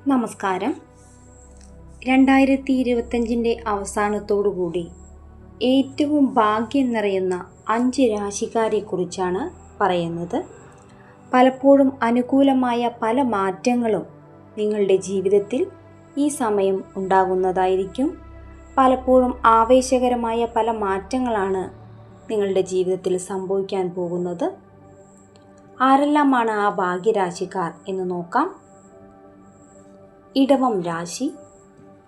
നമസ്കാരം. 2025 അവസാനത്തോടുകൂടി ഏറ്റവും ഭാഗ്യം നിറയുന്ന 5 രാശിക്കാരെക്കുറിച്ചാണ് പറയുന്നത്. പലപ്പോഴും അനുകൂലമായ പല മാറ്റങ്ങളും നിങ്ങളുടെ ജീവിതത്തിൽ ഈ സമയം ഉണ്ടാകുന്നതായിരിക്കും. പലപ്പോഴും ആവേശകരമായ പല മാറ്റങ്ങളാണ് നിങ്ങളുടെ ജീവിതത്തിൽ സംഭവിക്കാൻ പോകുന്നത്. ആരെല്ലാമാണ് ആ ഭാഗ്യരാശിക്കാർ എന്ന് നോക്കാം. ഇടവം രാശി.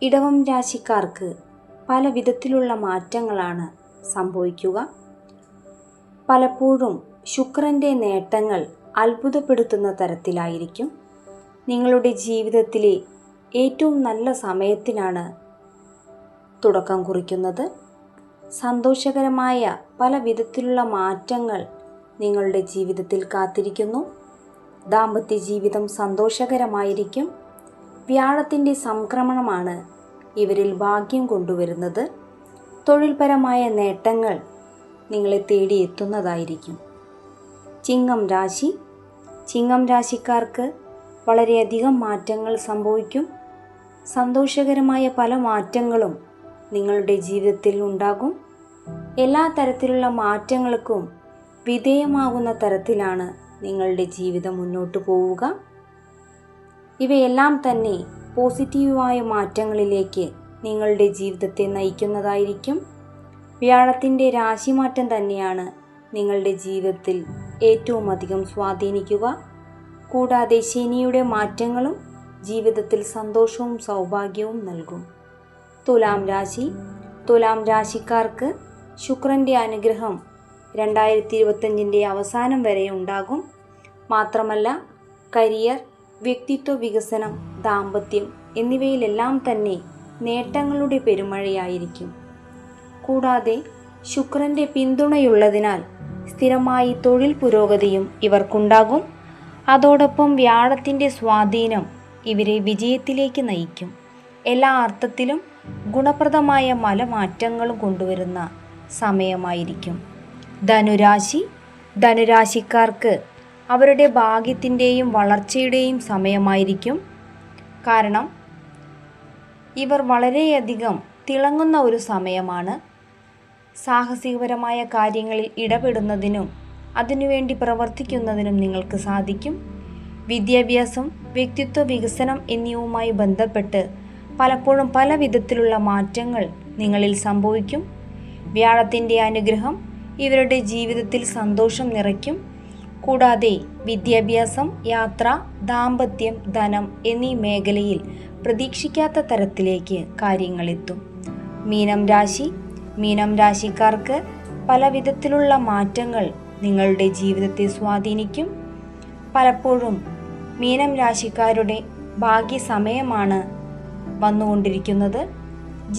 ഇടവം രാശിക്കാർക്ക് പല വിധത്തിലുള്ള മാറ്റങ്ങളാണ് സംഭവിക്കുക. പലപ്പോഴും ശുക്രൻ്റെ നേട്ടങ്ങൾ അത്ഭുതപ്പെടുത്തുന്ന തരത്തിലായിരിക്കും. നിങ്ങളുടെ ജീവിതത്തിലെ ഏറ്റവും നല്ല സമയത്തിനാണ് തുടക്കം കുറിക്കുന്നത്. സന്തോഷകരമായ പല വിധത്തിലുള്ള മാറ്റങ്ങൾ നിങ്ങളുടെ ജീവിതത്തിൽ കാത്തിരിക്കുന്നു. ദാമ്പത്യ ജീവിതം സന്തോഷകരമായിരിക്കും. വ്യാഴത്തിൻ്റെ സംക്രമണമാണ് ഇവരിൽ ഭാഗ്യം കൊണ്ടുവരുന്നത്. തൊഴിൽപരമായ നേട്ടങ്ങൾ നിങ്ങളെ തേടിയെത്തുന്നതായിരിക്കും. ചിങ്ങം രാശി. ചിങ്ങം രാശിക്കാർക്ക് വളരെയധികം മാറ്റങ്ങൾ സംഭവിക്കും. സന്തോഷകരമായ പല മാറ്റങ്ങളും നിങ്ങളുടെ ജീവിതത്തിൽ ഉണ്ടാകും. എല്ലാ തരത്തിലുള്ള മാറ്റങ്ങൾക്കും വിധേയമാകുന്ന തരത്തിലാണ് നിങ്ങളുടെ ജീവിതം മുന്നോട്ട് പോവുക. ഇവയെല്ലാം തന്നെ പോസിറ്റീവായ മാറ്റങ്ങളിലേക്ക് നിങ്ങളുടെ ജീവിതത്തെ നയിക്കുന്നതായിരിക്കും. വ്യാഴത്തിൻ്റെ രാശിമാറ്റം തന്നെയാണ് നിങ്ങളുടെ ജീവിതത്തിൽ ഏറ്റവും അധികം സ്വാധീനിക്കുക. കൂടാതെ ശനിയുടെ മാറ്റങ്ങളും ജീവിതത്തിൽ സന്തോഷവും സൗഭാഗ്യവും നൽകും. തുലാം രാശി. തുലാം രാശിക്കാർക്ക് ശുക്രൻ്റെ അനുഗ്രഹം 2025 അവസാനം വരെ ഉണ്ടാകും. മാത്രമല്ല കരിയർ, വ്യക്തിത്വ വികസനം, ദാമ്പത്യം എന്നിവയിലെല്ലാം തന്നെ നേട്ടങ്ങളുടെ പെരുമഴയായിരിക്കും. കൂടാതെ ശുക്രൻ്റെ പിന്തുണയുള്ളതിനാൽ സ്ഥിരമായി തൊഴിൽ പുരോഗതിയും ഇവർക്കുണ്ടാകും. അതോടൊപ്പം വ്യാഴത്തിൻ്റെ സ്വാധീനം ഇവരെ വിജയത്തിലേക്ക് നയിക്കും. എല്ലാ അർത്ഥത്തിലും ഗുണപ്രദമായ പല മാറ്റങ്ങളും കൊണ്ടുവരുന്ന സമയമായിരിക്കും. ധനുരാശി. ധനുരാശിക്കാർക്ക് അവരുടെ ഭാഗ്യത്തിൻ്റെയും വളർച്ചയുടെയും സമയമായിരിക്കും. കാരണം ഇവർ വളരെയധികം തിളങ്ങുന്ന ഒരു സമയമാണ്. സാഹസികപരമായ കാര്യങ്ങളിൽ ഇടപെടുന്നതിനും അതിനുവേണ്ടി പ്രവർത്തിക്കുന്നതിനും നിങ്ങൾക്ക് സാധിക്കും. വിദ്യാഭ്യാസം, വ്യക്തിത്വ വികസനം എന്നിവയുമായി ബന്ധപ്പെട്ട് പലപ്പോഴും പല വിധത്തിലുള്ള മാറ്റങ്ങൾ നിങ്ങളിൽ സംഭവിക്കും. വ്യാഴത്തിൻ്റെ അനുഗ്രഹം ഇവരുടെ ജീവിതത്തിൽ സന്തോഷം നിറയ്ക്കും. കൂടാതെ വിദ്യാഭ്യാസം, യാത്ര, ദാമ്പത്യം, ധനം എന്നീ മേഖലയിൽ പ്രതീക്ഷിക്കാത്ത തരത്തിലേക്ക് കാര്യങ്ങളെത്തും. മീനം രാശി. മീനം രാശിക്കാർക്ക് പല വിധത്തിലുള്ള മാറ്റങ്ങൾ നിങ്ങളുടെ ജീവിതത്തെ സ്വാധീനിക്കും. പലപ്പോഴും മീനം രാശിക്കാരുടെ ഭാഗ്യസമയമാണ് വന്നുകൊണ്ടിരിക്കുന്നത്.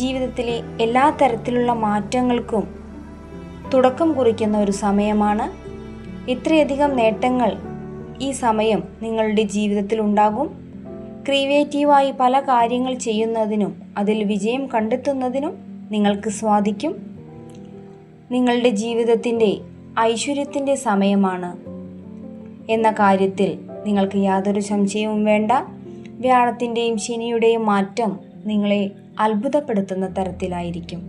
ജീവിതത്തിലെ എല്ലാ തരത്തിലുള്ള മാറ്റങ്ങൾക്കും തുടക്കം കുറിക്കുന്ന ഒരു സമയമാണ്. ഇത്രയധികം നേട്ടങ്ങൾ ഈ സമയം നിങ്ങളുടെ ജീവിതത്തിൽ ഉണ്ടാകും. ക്രിയേറ്റീവായി പല കാര്യങ്ങൾ ചെയ്യുന്നതിനും അതിൽ വിജയം കണ്ടെത്തുന്നതിനും നിങ്ങൾക്ക് സാധിക്കും. നിങ്ങളുടെ ജീവിതത്തിൻ്റെ ഐശ്വര്യത്തിൻ്റെ സമയമാണ് എന്ന കാര്യത്തിൽ നിങ്ങൾക്ക് യാതൊരു സംശയവും വേണ്ട. വ്യാഴത്തിൻ്റെയും ശനിയുടെയും മാറ്റം നിങ്ങളെ അത്ഭുതപ്പെടുത്തുന്ന തരത്തിലായിരിക്കും.